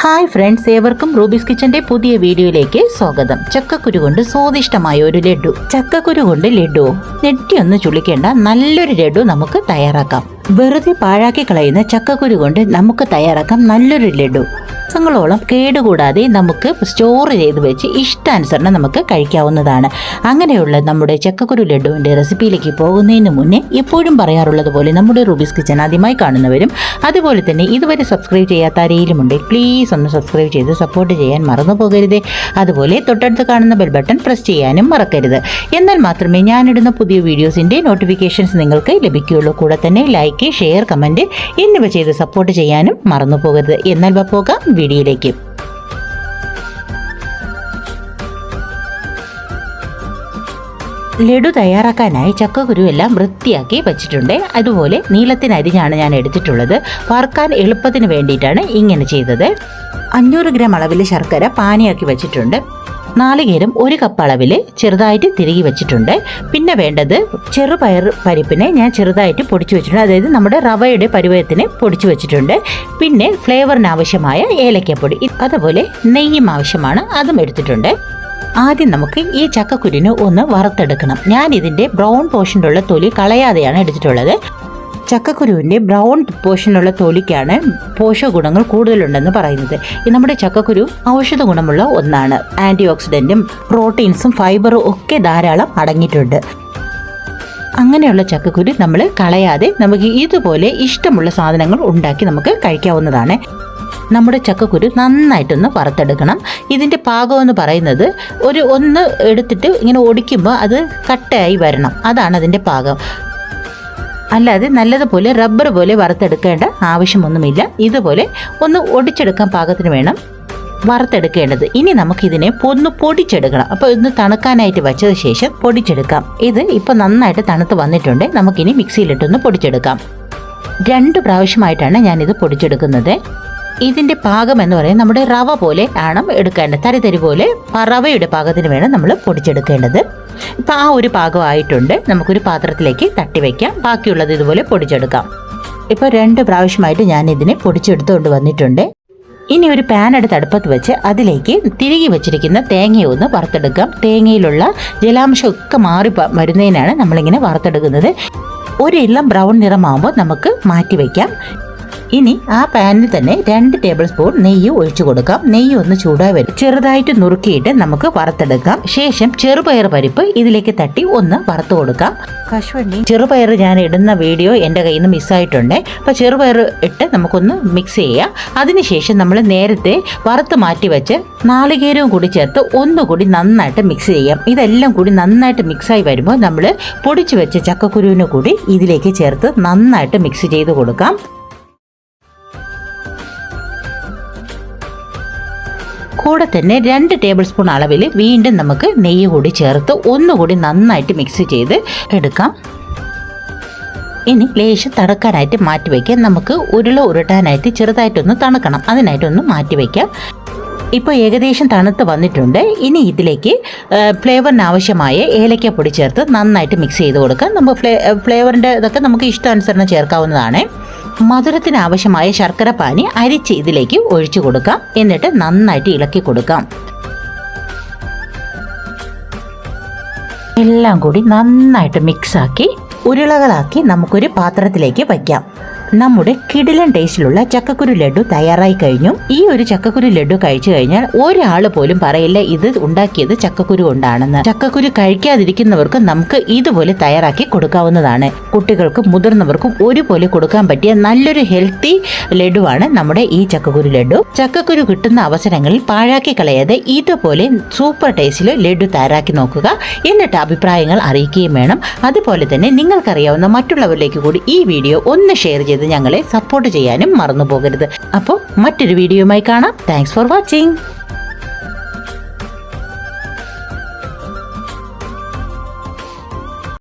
Hi friends, ഏവർക്കും rubies കിച്ചന്റെ പുതിയ വീഡിയോയിലേക്ക് സ്വാഗതം. ചക്കക്കുരു കൊണ്ട് സ്വാദിഷ്ടമായ ഒരു ലഡു. ചക്കക്കുരു കൊണ്ട് ലഡു നെറ്റിയൊന്ന് ചുളിക്കേണ്ട നല്ലൊരു ലഡു നമുക്ക് തയ്യാറാക്കാം. വെറുതെ പാഴാക്കി കളയുന്ന ചക്കക്കുരു കൊണ്ട് നമുക്ക് തയ്യാറാക്കാം നല്ലൊരു ലഡു. ദിവസങ്ങളോളം കേടുകൂടാതെ നമുക്ക് സ്റ്റോർ ചെയ്ത് വെച്ച് ഇഷ്ടാനുസരണം നമുക്ക് കഴിക്കാവുന്നതാണ്. അങ്ങനെയുള്ള നമ്മുടെ ചക്കക്കുരു ലഡുവിൻ്റെ റെസിപ്പിയിലേക്ക് പോകുന്നതിന് മുന്നേ എപ്പോഴും പറയാറുള്ളത് പോലെ നമ്മുടെ റൂബീസ് കിച്ചൻ ആദ്യമായി കാണുന്നവരും അതുപോലെ തന്നെ ഇതുവരെ സബ്സ്ക്രൈബ് ചെയ്യാത്ത ആരെങ്കിലുമുണ്ടെങ്കിൽ പ്ലീസ് ഒന്ന് സബ്സ്ക്രൈബ് ചെയ്ത് സപ്പോർട്ട് ചെയ്യാൻ മറന്നു പോകരുത്. അതുപോലെ തൊട്ടടുത്ത് കാണുന്ന ബെൽ ബട്ടൺ പ്രസ് ചെയ്യാനും മറക്കരുത്. എന്നാൽ മാത്രമേ ഞാനിടുന്ന പുതിയ വീഡിയോസിൻ്റെ നോട്ടിഫിക്കേഷൻസ് നിങ്ങൾക്ക് ലഭിക്കുകയുള്ളൂ. കൂടെ തന്നെ ലൈക്ക്, ഷെയർ, കമൻറ്റ് എന്നിവ ചെയ്ത് സപ്പോർട്ട് ചെയ്യാനും മറന്നു പോകരുത്. എന്നാൽ പോകാം വീഡിയോയിലേക്ക്. ലഡു തയ്യാറാക്കാനായി ചക്കക്കുരു എല്ലാം വൃത്തിയാക്കി വെച്ചിട്ടുണ്ട്. അതുപോലെ നീളത്തിന് അരിഞ്ഞാണ് ഞാൻ എടുത്തിട്ടുള്ളത്. വറുക്കാൻ എളുപ്പത്തിന് വേണ്ടിയിട്ടാണ് ഇങ്ങനെ ചെയ്തത്. 500 ഗ്രാം അളവിൽ ശർക്കര പാനിയാക്കി വെച്ചിട്ടുണ്ട്. നാളികേരം 1 കപ്പ് അളവിൽ ചെറുതായിട്ട് തിരുകി വെച്ചിട്ടുണ്ട്. പിന്നെ വേണ്ടത് ചെറുപയർ പരിപ്പിനെ ഞാൻ ചെറുതായിട്ട് പൊടിച്ചു വെച്ചിട്ടുണ്ട്. അതായത് നമ്മുടെ റവയുടെ പരുവത്തിന് പൊടിച്ചു വെച്ചിട്ടുണ്ട്. പിന്നെ ഫ്ലേവറിന് ആവശ്യമായ ഏലക്കപ്പൊടി, അതുപോലെ നെയ്യും ആവശ്യമാണ്, അതും എടുത്തിട്ടുണ്ട്. ആദ്യം നമുക്ക് ഈ ചക്കക്കുരുവിന് ഒന്ന് വറുത്തെടുക്കണം. ഞാൻ ഇതിൻ്റെ ബ്രൗൺ പോർഷനുള്ള തൊലി കളയാതെയാണ് എടുത്തിട്ടുള്ളത്. ചക്കക്കുരുവിൻ്റെ ബ്രൗൺ പോർഷനുള്ള തൊലിക്കാണ് പോഷക ഗുണങ്ങൾ കൂടുതലുണ്ടെന്ന് പറയുന്നത്. നമ്മുടെ ചക്കക്കുരു ഔഷധ ഗുണമുള്ള ഒന്നാണ്. ആൻറ്റി ഓക്സിഡൻറ്റും പ്രോട്ടീൻസും ഫൈബറും ഒക്കെ ധാരാളം അടങ്ങിയിട്ടുണ്ട്. അങ്ങനെയുള്ള ചക്കക്കുരു നമ്മൾ കളയാതെ നമുക്ക് ഇതുപോലെ ഇഷ്ടമുള്ള സാധനങ്ങൾ ഉണ്ടാക്കി നമുക്ക് കഴിക്കാവുന്നതാണ്. നമ്മുടെ ചക്കക്കുരു നന്നായിട്ടൊന്ന് വറുത്തെടുക്കണം. ഇതിൻ്റെ പാകം എന്ന് പറയുന്നത് ഒന്ന് എടുത്തിട്ട് ഇങ്ങനെ ഒടിക്കുമ്പോൾ അത് കട്ടയായി വരണം. അതാണ് അതിൻ്റെ പാകം. അല്ലാതെ നല്ലതുപോലെ റബ്ബർ പോലെ വറുത്തെടുക്കേണ്ട ആവശ്യമൊന്നുമില്ല. ഇതുപോലെ ഒന്ന് ഒടിച്ചെടുക്കാൻ പാകത്തിന് വേണം വറുത്തെടുക്കേണ്ടത്. ഇനി നമുക്കിതിനെ ഒന്ന് പൊടിച്ചെടുക്കണം. അപ്പോൾ ഇന്ന് തണുക്കാനായിട്ട് വെച്ചത് ശേഷം പൊടിച്ചെടുക്കാം. ഇത് ഇപ്പോൾ നന്നായിട്ട് തണുത്ത് വന്നിട്ടുണ്ട്. നമുക്കിനി മിക്സിയിലിട്ടൊന്ന് പൊടിച്ചെടുക്കാം. 2 പ്രാവശ്യമായിട്ടാണ് ഞാനിത് പൊടിച്ചെടുക്കുന്നത്. ഇതിൻ്റെ പാകം എന്ന് പറയുന്നത് നമ്മുടെ റവ പോലെ ആണ് എടുക്കേണ്ടത്. തരി പോലെ റവയുടെ പാകത്തിന് വേണം നമ്മൾ പൊടിച്ചെടുക്കേണ്ടത്. ഇപ്പം ആ ഒരു പാകമായിട്ടുണ്ട്. നമുക്കൊരു പാത്രത്തിലേക്ക് തട്ടി വയ്ക്കാം. ബാക്കിയുള്ളത് ഇതുപോലെ പൊടിച്ചെടുക്കാം. ഇപ്പോൾ 2 പ്രാവശ്യമായിട്ട് ഞാൻ ഇതിനെ പൊടിച്ചെടുത്തുകൊണ്ട് വന്നിട്ടുണ്ട്. ഇനി ഒരു പാൻ എടുത്ത് അടുപ്പത്ത് വെച്ച് അതിലേക്ക് തിരികെ വെച്ചിരിക്കുന്ന തേങ്ങയൊന്ന് വറുത്തെടുക്കാം. തേങ്ങയിലുള്ള ജലാംശമൊക്കെ മാറി വരുന്നതിനാണ് നമ്മളിങ്ങനെ വറുത്തെടുക്കുന്നത്. ഒരു ഇളം ബ്രൗൺ നിറമാകുമ്പോൾ നമുക്ക് മാറ്റി വയ്ക്കാം. ഇനി ആ പാനിൽ തന്നെ 2 ടേബിൾ സ്പൂൺ നെയ്യ് ഒഴിച്ചു കൊടുക്കാം. നെയ്യ് ഒന്ന് ചൂടായി വരും. ചെറുതായിട്ട് നുറുക്കിയിട്ട് നമുക്ക് വറുത്തെടുക്കാം. ശേഷം ചെറുപയർ പരിപ്പ് ഇതിലേക്ക് തട്ടി ഒന്ന് വറുത്ത് കൊടുക്കാം. കശുവണ്ടി ചെറുപയർ ഞാൻ ഇടുന്ന വീഡിയോ എൻ്റെ കയ്യിൽ നിന്ന് മിസ്സായിട്ടുണ്ട്. അപ്പോൾ ചെറുപയർ ഇട്ട് നമുക്കൊന്ന് മിക്സ് ചെയ്യാം. അതിനുശേഷം നമ്മൾ നേരത്തെ വറുത്ത് മാറ്റി വെച്ച് നാളികേരവും കൂടി ചേർത്ത് ഒന്നുകൂടി നന്നായിട്ട് മിക്സ് ചെയ്യാം. ഇതെല്ലാം കൂടി നന്നായിട്ട് മിക്സായി വരുമ്പോൾ നമ്മൾ പൊടിച്ചു വെച്ച ചക്കക്കുരുവിന് കൂടി ഇതിലേക്ക് ചേർത്ത് നന്നായിട്ട് മിക്സ് ചെയ്ത് കൊടുക്കാം. കൂടെ തന്നെ 2 ടേബിൾ സ്പൂൺ അളവിൽ വീണ്ടും നമുക്ക് നെയ്യ് കൂടി ചേർത്ത് ഒന്നുകൂടി നന്നായിട്ട് മിക്സ് ചെയ്ത് എടുക്കാം. ഇനി ലേശം തണുക്കാനായിട്ട് മാറ്റി വയ്ക്കാം. നമുക്ക് ഉരുട്ടാനായിട്ട് ചെറുതായിട്ടൊന്ന് തണുക്കണം. അതിനായിട്ടൊന്ന് മാറ്റി വയ്ക്കാം. ഇപ്പോൾ ഏകദേശം തണുത്ത് വന്നിട്ടുണ്ട്. ഇനി ഇതിലേക്ക് ഫ്ലേവറിന് ആവശ്യമായ ഏലക്കപ്പൊടി ചേർത്ത് നന്നായിട്ട് മിക്സ് ചെയ്ത് കൊടുക്കാം. നമ്മൾ ഫ്ലേവറിൻ്റെ ഇതൊക്കെ നമുക്ക് ഇഷ്ടാനുസരണം ചേർക്കാവുന്നതാണ്. മധുരത്തിന് ആവശ്യമായ ശർക്കര പാനി അരിച്ച് ഇതിലേക്ക് ഒഴിച്ചു കൊടുക്കാം. എന്നിട്ട് നന്നായിട്ട് ഇളക്കി കൊടുക്കാം. എല്ലാം കൂടി നന്നായിട്ട് മിക്സാക്കി ഉരുളകളാക്കി നമുക്കൊരു പാത്രത്തിലേക്ക് വയ്ക്കാം. നമ്മുടെ കിടിലൻ ടേസ്റ്റിലുള്ള ചക്കക്കുരു ലഡു തയ്യാറായി കഴിഞ്ഞു. ഈ ഒരു ചക്കക്കുരു ലഡു കഴിച്ചു കഴിഞ്ഞാൽ ഒരാൾ പോലും പറയില്ല ഇത് ഉണ്ടാക്കിയത് ചക്കക്കുരു കൊണ്ടാണെന്ന്. ചക്കക്കുരു കഴിക്കാതിരിക്കുന്നവർക്ക് നമുക്ക് ഇതുപോലെ തയ്യാറാക്കി കൊടുക്കാവുന്നതാണ്. കുട്ടികൾക്കും മുതിർന്നവർക്കും ഒരുപോലെ കൊടുക്കാൻ പറ്റിയ നല്ലൊരു ഹെൽത്തി ലഡുവാണ് നമ്മുടെ ഈ ചക്കക്കുരു ലഡു. ചക്കക്കുരു കിട്ടുന്ന അവസരങ്ങളിൽ പാഴാക്കി കളയാതെ ഇതുപോലെ സൂപ്പർ ടേസ്റ്റിൽ ലഡു തയ്യാറാക്കി നോക്കുക. എന്നിട്ട് അഭിപ്രായങ്ങൾ അറിയിക്കുകയും വേണം. അതുപോലെ തന്നെ നിങ്ങൾക്കറിയാവുന്ന മറ്റുള്ളവരിലേക്ക് കൂടി ഈ വീഡിയോ ഒന്ന് ഷെയർ ചെയ്ത് ഞങ്ങളെ സപ്പോർട്ട് ചെയ്യാനും മറന്നു പോകരുത്. അപ്പോൾ മറ്റൊരു വീഡിയോയുമായി കാണാം. Thanks for watching.